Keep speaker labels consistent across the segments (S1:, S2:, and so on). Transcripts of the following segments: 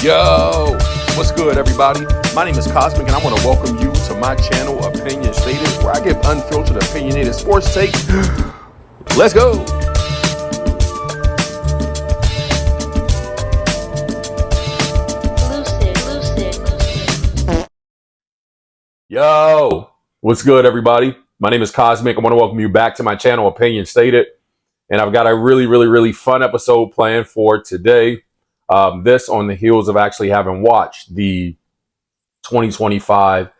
S1: Yo, what's good, everybody? My name is Cosmic, and I want to welcome you to my channel, Opinion Stated, where I give unfiltered, opinionated sports takes. Let's go. Yo, what's good, everybody? My name is Cosmic. I want to welcome you back to my channel, Opinion Stated, and I've got a really fun episode planned for today. This on the heels of actually having watched the 2025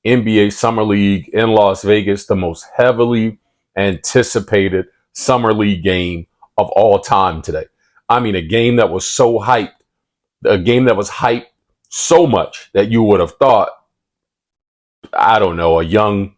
S1: NBA Summer League in Las Vegas, the most heavily anticipated Summer League game of all time today. I mean, a game that was so hyped, a game that was hyped so much that you would have thought, I don't know, a young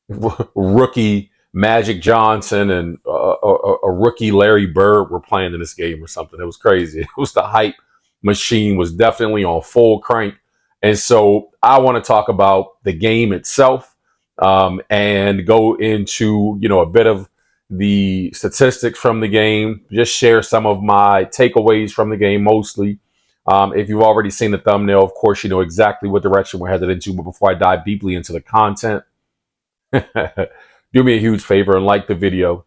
S1: rookie Magic Johnson and a rookie Larry Bird were playing in this game or something. It was crazy. It was the hype machine was definitely on full crank. And so I want to talk about the game itself and go into, a bit of the statistics from the game, just share some of my takeaways from the game mostly. If you've already seen the thumbnail, of course, you know exactly what direction we're headed into. But before I dive deeply into the content, do me a huge favor and like the video.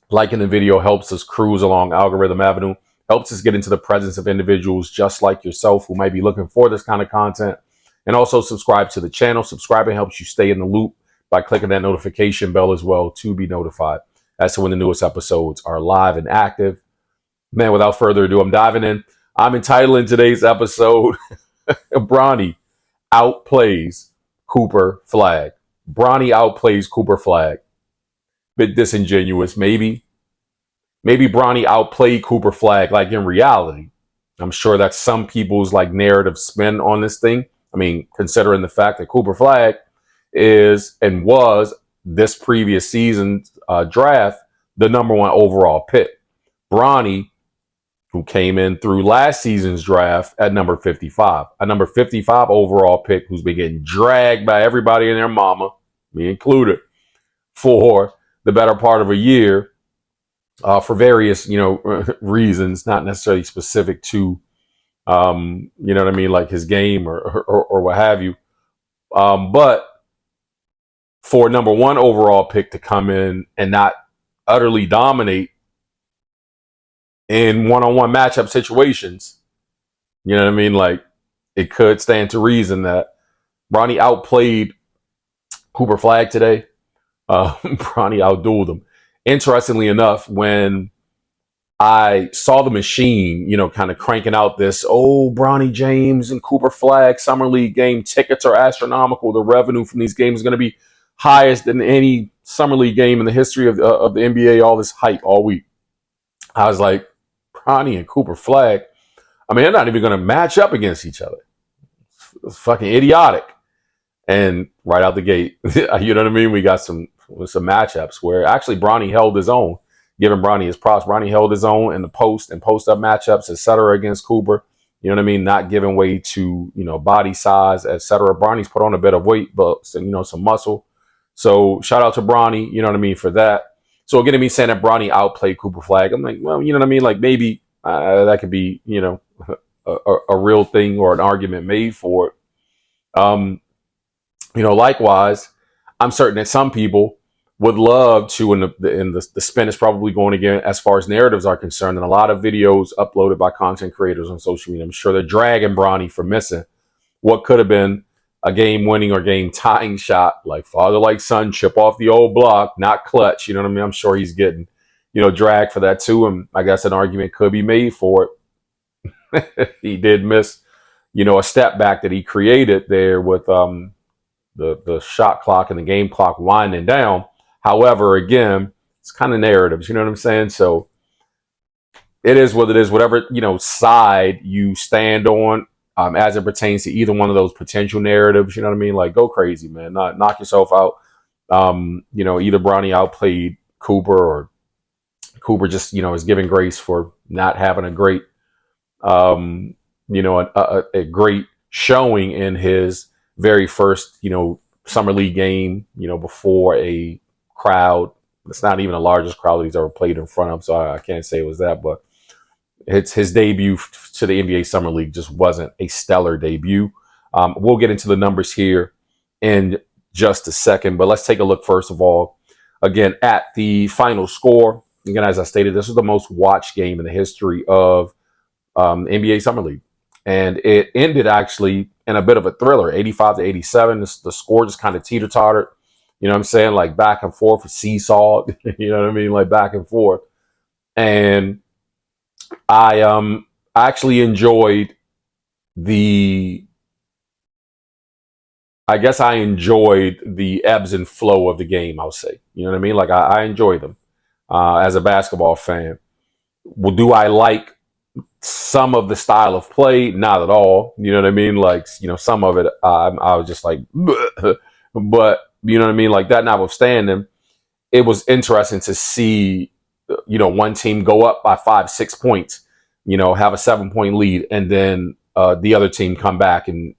S1: Liking the video helps us cruise along Algorithm Avenue, helps us get into the presence of individuals just like yourself who might be looking for this kind of content. And also subscribe to the channel. Subscribing helps you stay in the loop by clicking that notification bell as well to be notified as to when the newest episodes are live and active. Man, without further ado, I'm diving in. I'm entitling today's episode, Bronny outplays Cooper Flagg. Bronny outplays Cooper Flagg. Bit disingenuous, maybe. Maybe Bronny outplayed Cooper Flagg, like in reality. I'm sure that's some people's like narrative spin on this thing. I mean, considering the fact that Cooper Flagg is and was this previous season's draft the #1 overall pick. Bronny, who came in through last season's draft at number 55, a number 55 overall pick who's been getting dragged by everybody and their mama, me included, for the better part of a year for various, reasons, not necessarily specific to, like his game or what have you. But for #1 overall pick to come in and not utterly dominate in one-on-one matchup situations, you know what I mean? Like, it could stand to reason that Bronny outplayed Cooper Flagg today. Bronny outdueled him. Interestingly enough, when I saw the machine, kind of cranking out this, Bronny James and Cooper Flagg Summer League game, tickets are astronomical. The revenue from these games is going to be highest than any Summer League game in the history of the NBA, all this hype all week. I was like, Bronny and Cooper Flagg, I mean, they're not even going to match up against each other. It's fucking idiotic. And right out the gate, you know what I mean? We got some matchups where actually Bronny held his own, giving Bronny his props. Bronny held his own in the post and post-up matchups, etc. against Cooper. You know what I mean? Not giving way to, body size, etc. Bronny's put on a bit of weight, but, some muscle. So shout out to Bronny, you know what I mean, for that. So again, me saying that Bronny outplayed Cooper Flagg, I'm like, well, you know what I mean? Like maybe that could be, a real thing or an argument made for it. Likewise, I'm certain that some people would love to, and the spin is probably going again as far as narratives are concerned, and a lot of videos uploaded by content creators on social media. I'm sure they're dragging Bronny for missing what could have been a game-winning or game-tying shot, like father like son, chip off the old block, not clutch. You know what I mean? I'm sure he's getting, dragged for that too, and I guess an argument could be made for it. He did miss, a step back that he created there with the shot clock and the game clock winding down. However, again, it's kind of narratives, you know what I'm saying? So it is what it is, whatever, side you stand on as it pertains to either one of those potential narratives, you know what I mean? Like, go crazy, man. Knock yourself out. Either Bronny outplayed Cooper or Cooper just, is giving grace for not having a great, a great showing in his very first, Summer League game, before a crowd. It's not even the largest crowd that he's ever played in front of, so I can't say it was that. But his debut to the NBA Summer League just wasn't a stellar debut. We'll get into the numbers here in just a second, but let's take a look first of all, again, at the final score. Again, as I stated, this was the most watched game in the history of NBA Summer League. And it ended actually in a bit of a thriller, 85-87. The score just kind of teeter-tottered. You know what I'm saying? Like back and forth, seesaw. You know what I mean? Like back and forth. And I actually enjoyed the I guess I enjoyed the ebbs and flow of the game, I'll say. You know what I mean? Like I enjoy them as a basketball fan. Well, do I like some of the style of play? Not at all. You know what I mean? Like, some of it, I was just like, but you know what I mean? Like that notwithstanding, it was interesting to see, one team go up by 5-6 points, have a 7 point lead, and then the other team come back and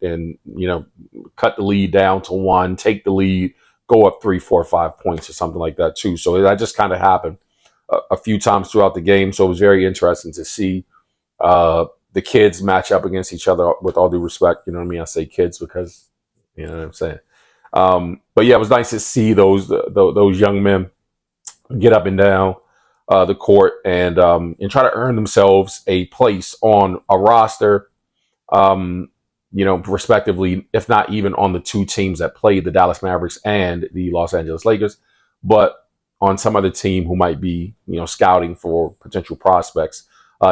S1: cut the lead down to one, take the lead, go up 3, 4, 5 points or something like that too. So that just kind of happened a few times throughout the game. So it was very interesting to see the kids match up against each other, with all due respect. You know what I mean? I say kids because you know what I'm saying. But yeah, it was nice to see those young men get up and down the court and try to earn themselves a place on a roster, respectively, if not even on the two teams that played, the Dallas Mavericks and the Los Angeles Lakers, but on some other team who might be, scouting for potential prospects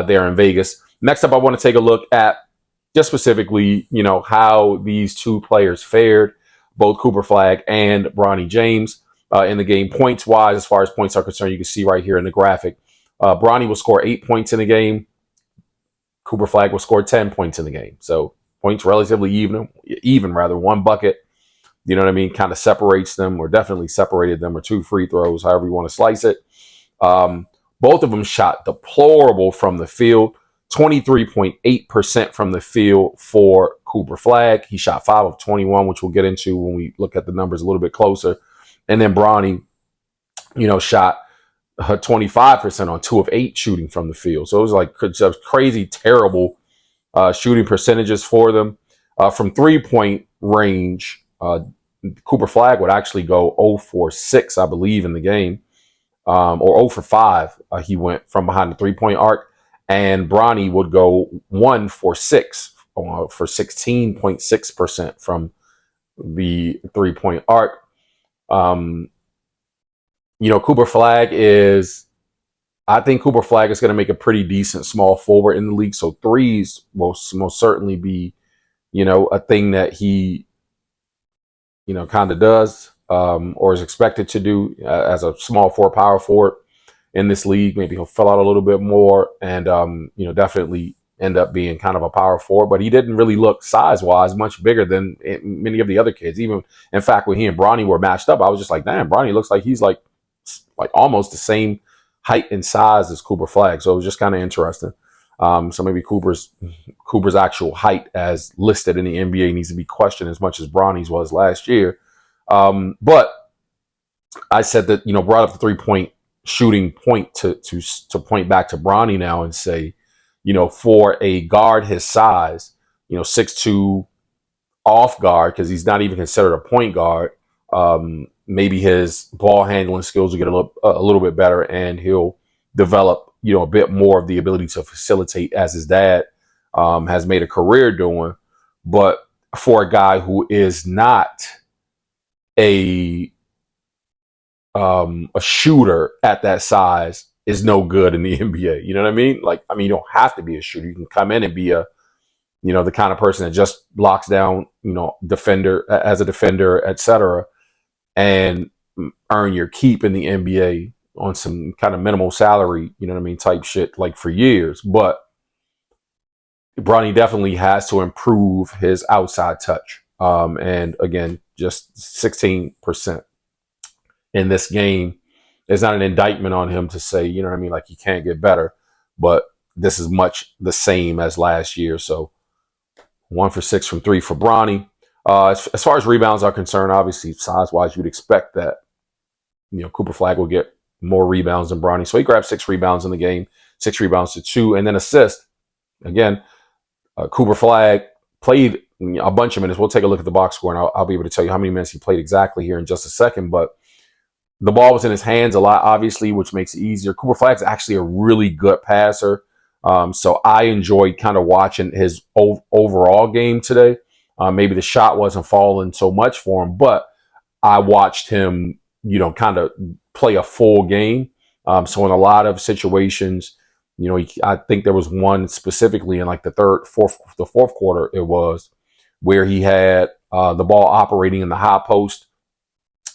S1: there in Vegas. Next up, I want to take a look at just specifically, how these two players fared, both Cooper Flagg and Bronny James in the game. Points wise, as far as points are concerned, you can see right here in the graphic, Bronny will score 8 points in the game. Cooper Flagg will score 10 points in the game. So points relatively even rather, one bucket, you know what I mean, kind of separates them, or definitely separated them, or 2 free throws, however you want to slice it. Both of them shot deplorable from the field. 23.8% from the field for Cooper Flagg. He shot 5 of 21, which we'll get into when we look at the numbers a little bit closer. And then Bronny, shot 25% on 2 of 8 shooting from the field. So it was like just crazy, terrible shooting percentages for them. From 3-point range, Cooper Flagg would actually go 0 for 6, I believe, in the game, or 0 for 5. He went from behind the 3-point arc. And Bronny would go 1 for 6 for 16.6% from the 3-point arc. Cooper Flagg I think Cooper Flagg is going to make a pretty decent small forward in the league. So threes will most certainly be, a thing that he, kind of does or is expected to do as a small forward, power forward in this league. Maybe he'll fill out a little bit more and, definitely end up being kind of a power forward. But he didn't really look size-wise much bigger than many of the other kids. Even, in fact, when he and Bronny were matched up, I was just like, damn, Bronny looks like he's like almost the same height and size as Cooper Flagg. So it was just kind of interesting. So maybe Cooper's actual height as listed in the NBA needs to be questioned as much as Bronny's was last year. But I said that, brought up the 3-point shooting point to point back to Bronny now and say, for a guard his size, 6'2", off guard, because he's not even considered a point guard, maybe his ball handling skills will get a little bit better, and he'll develop, a bit more of the ability to facilitate, as his dad has made a career doing. But for a guy who is not a shooter at that size, is no good in the NBA. You know what I mean? You don't have to be a shooter. You can come in and be the kind of person that just locks down, defender as a defender, etc., and earn your keep in the NBA on some kind of minimal salary, type shit, like for years. But Bronny definitely has to improve his outside touch. And again, just 16% in this game is not an indictment on him to say, like he can't get better, but this is much the same as last year. So 1 for 6 from 3 for Bronny. As far as rebounds are concerned, obviously size-wise, you'd expect that, Cooper Flagg will get more rebounds than Bronny. So he grabbed 6 rebounds in the game, 6 rebounds to 2, and then assist. Again, Cooper Flagg played a bunch of minutes. We'll take a look at the box score, and I'll be able to tell you how many minutes he played exactly here in just a second. But the ball was in his hands a lot, obviously, which makes it easier. Cooper Flagg's actually a really good passer. So I enjoyed kind of watching his overall game today. Maybe the shot wasn't falling so much for him, but I watched him, kind of play a full game. So in a lot of situations, I think there was one specifically in like the fourth quarter, it was, where he had the ball operating in the high post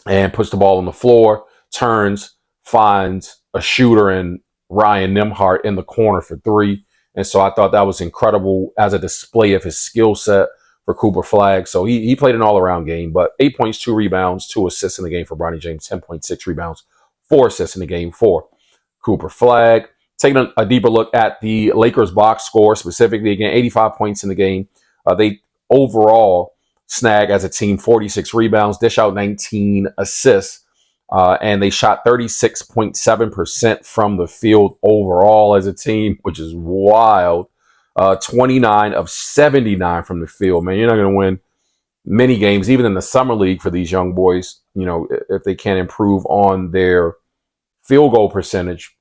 S1: and puts the ball on the floor, turns, finds a shooter in Ryan Nembhard in the corner for 3. And so I thought that was incredible as a display of his skill set for Cooper Flagg. So he played an all-around game, but 8 points, 2 rebounds, 2 assists in the game for Bronny James, 10.6 rebounds, 4 assists in the game for Cooper Flagg. Taking a deeper look at the Lakers box score, specifically, again, 85 points in the game. They overall snag as a team 46 rebounds, dish out 19 assists, and they shot 36.7% from the field overall as a team, which is wild. 29 of 79 from the field. Man, you're not going to win many games, even in the summer league, for these young boys, if they can't improve on their field goal percentage.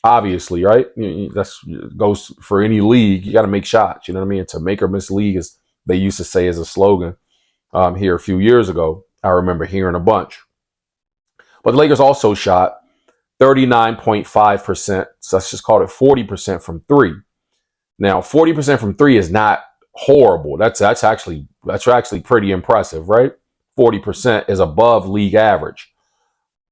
S1: Obviously, right? That goes for any league. You got to make shots. You know what I mean? To make or miss league, as they used to say as a slogan here a few years ago. I remember hearing a bunch. But the Lakers also shot 39.5%. So let's just call it 40% from 3. Now, 40% from 3 is not horrible. That's actually pretty impressive, right? 40% is above league average.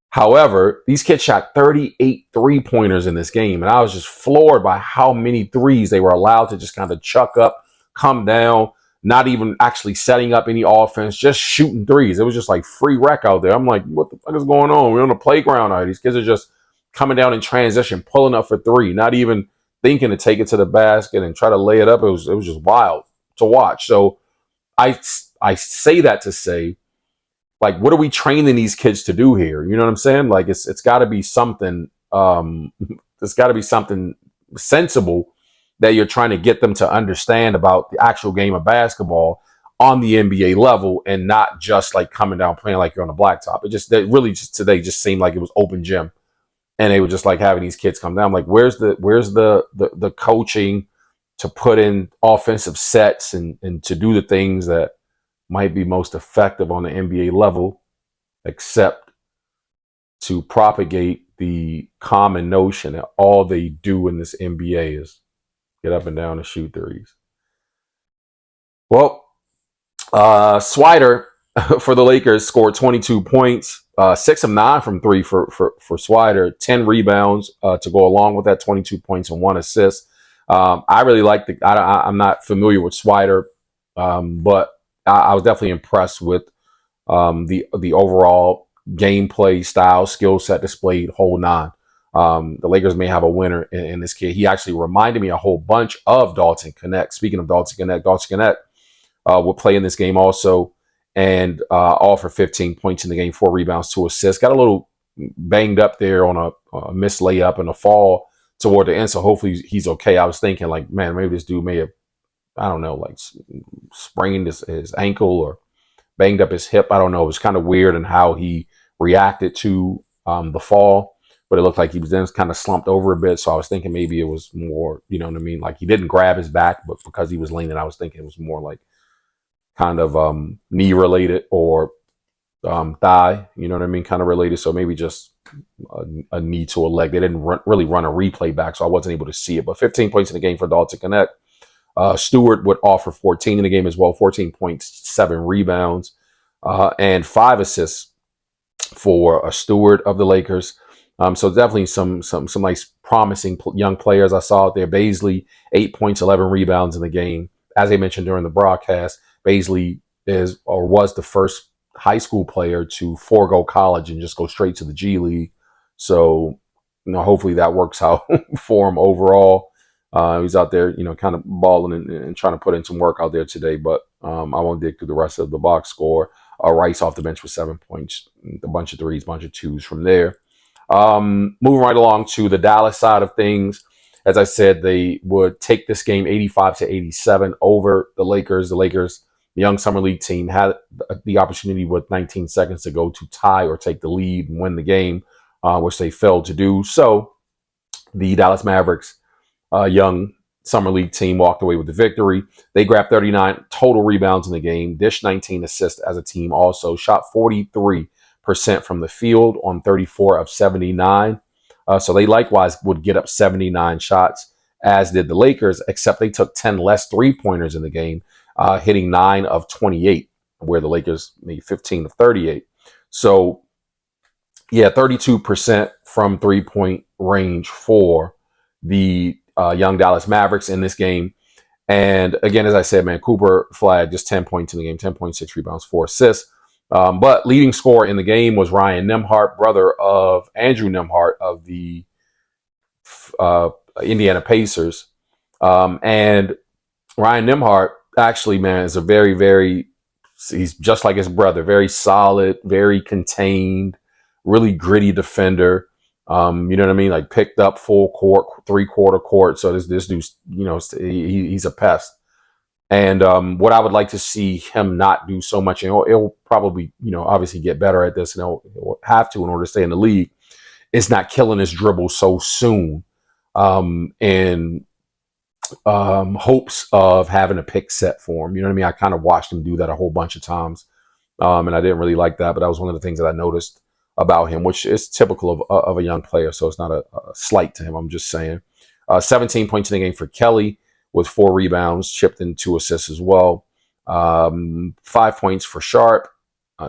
S1: However, these kids shot 38 3-pointers in this game, and I was just floored by how many threes they were allowed to just kind of chuck up, come down, not even actually setting up any offense, just shooting threes. It was just like free wreck out there. I'm like, what the fuck is going on? We're on the playground now. These kids are just coming down in transition, pulling up for 3, not even thinking to take it to the basket and try to lay it up. It was just wild to watch. So I say that to say, like, what are we training these kids to do here? You know what I'm saying? Like, it's got to be something. It's got to be something sensible that you're trying to get them to understand about the actual game of basketball on the NBA level, and not just like coming down playing like you're on a blacktop. It really just today just seemed like it was open gym, and they were just like having these kids come down. Like, where's the coaching to put in offensive sets and to do the things that might be most effective on the NBA level, except to propagate the common notion that all they do in this NBA is get up and down and shoot threes. Well, Swider for the Lakers scored 22 points, 6 of 9 from 3 for Swider, 10 rebounds to go along with that, 22 points and 1 assist. I really like I'm not familiar with Swider, but I was definitely impressed with the overall gameplay style, skill set displayed, whole 9. The Lakers may have a winner in this kid. He actually reminded me a whole bunch of Dalton Knecht. Speaking of Dalton Knecht will play in this game also, and all for 15 points in the game, 4 rebounds, 2 assists. Got a little banged up there on a missed layup and a fall toward the end, so hopefully he's okay. I was thinking, like, man, maybe this dude may have, I don't know, like sprained his ankle or banged up his hip. I don't know. It was kind of weird in how he reacted to the fall, but it looked like he was then kind of slumped over a bit. So I was thinking maybe it was more, you know what I mean? Like, he didn't grab his back, but because he was leaning, I was thinking it was more like kind of knee related or thigh, you know what I mean? Kind of related. So maybe just a knee to a leg. They didn't really run a replay back, so I wasn't able to see it. But 15 points in the game for Dalton Knecht. Stewart would offer 14 in the game as well, 14 points, 7 rebounds, and 5 assists for a Stewart of the Lakers. So definitely some nice promising young players I saw out there. Baisley, 8 points, 11 rebounds in the game. As I mentioned during the broadcast, Baisley is or was the first high school player to forego college and just go straight to the G League. So, hopefully that works out for him overall. He's out there, kind of balling and trying to put in some work out there today. But I won't dig through the rest of the box score. Rice off the bench with 7 points, a bunch of threes, bunch of twos from there. Moving right along to the Dallas side of things. As I said, they would take this game 85-87 over the Lakers. The Lakers, the young summer league team, had the opportunity with 19 seconds to go to tie or take the lead and win the game, which they failed to do. So the Dallas Mavericks, young summer league team, walked away with the victory. They grabbed 39 total rebounds in the game, dished 19 assists as a team also, shot 43% from the field on 34 of 79. So they likewise would get up 79 shots, as did the Lakers, except they took 10 less three-pointers in the game, hitting 9 of 28, where the Lakers made 15 of 38. So, yeah, 32% from three-point range for the young Dallas Mavericks in this game. And again, as I said, man, Cooper Flagg, just 10 points in the game, 10.6 rebounds, 4 assists. But leading scorer in the game was Ryan Nembhard, brother of Andrew Nembhard of the Indiana Pacers. And Ryan Nembhard, actually, man, is a he's just like his brother, very solid, very contained, really gritty defender. You know what I mean? Like picked up full court, three-quarter court. So this dude's, he's a pest. And what I would like to see him not do so much, and he'll probably, obviously get better at this, and he'll have to in order to stay in the league, is not killing his dribble so soon in hopes of having a pick set for him. You know what I mean? I kind of watched him do that a whole bunch of times, and I didn't really like that, but that was one of the things that I noticed about him, which is typical of a young player, so it's not a slight to him. I'm just saying. 17 points in the game for Kelly, with 4 rebounds, chipped in 2 assists as well. 5 points for Sharp,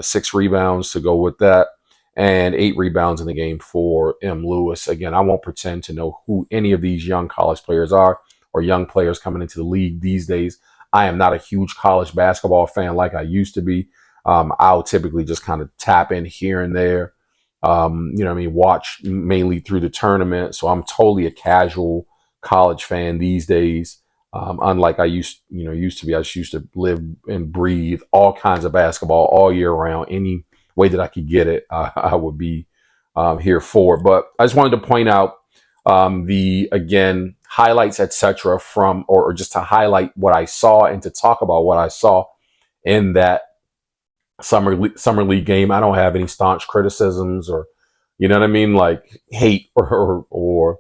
S1: 6 rebounds to go with that, and 8 rebounds in the game for M. Lewis. Again, I won't pretend to know who any of these young college players are or young players coming into the league these days. I am not a huge college basketball fan like I used to be. I'll typically just kind of tap in here and there. Watch mainly through the tournament. So I'm totally a casual college fan these days. Unlike I used to be. I just used to live and breathe all kinds of basketball all year round. Any way that I could get it, I would be here for. But I just wanted to point out again, highlights, etc., from, or just to highlight what I saw and to talk about what I saw in that summer league game. I don't have any staunch criticisms or, you know what I mean, like hate or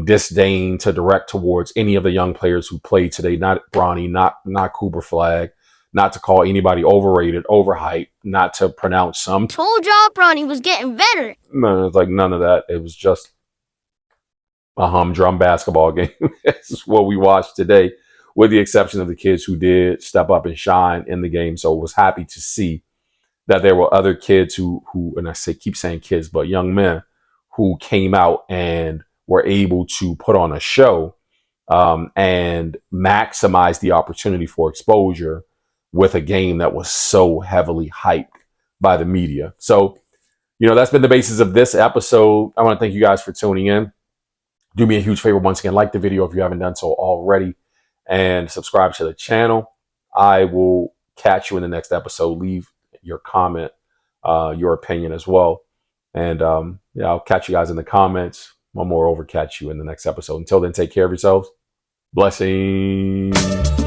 S1: disdain to direct towards any of the young players who played today. Not Bronny, not Cooper Flagg, not to call anybody overrated, overhyped, not to pronounce some.
S2: Told y'all Bronny was getting better.
S1: No, it's like none of that. It was just a humdrum basketball game. This is what we watched today, with the exception of the kids who did step up and shine in the game. So I was happy to see that there were other kids who and keep saying kids, but young men who came out and were able to put on a show and maximize the opportunity for exposure with a game that was so heavily hyped by the media. So, that's been the basis of this episode. I want to thank you guys for tuning in. Do me a huge favor once again, like the video if you haven't done so already, and subscribe to the channel. I will catch you in the next episode. Leave your comment, your opinion as well. And I'll catch you guys in the comments. One more over, catch you in the next episode. Until then, take care of yourselves. Blessings.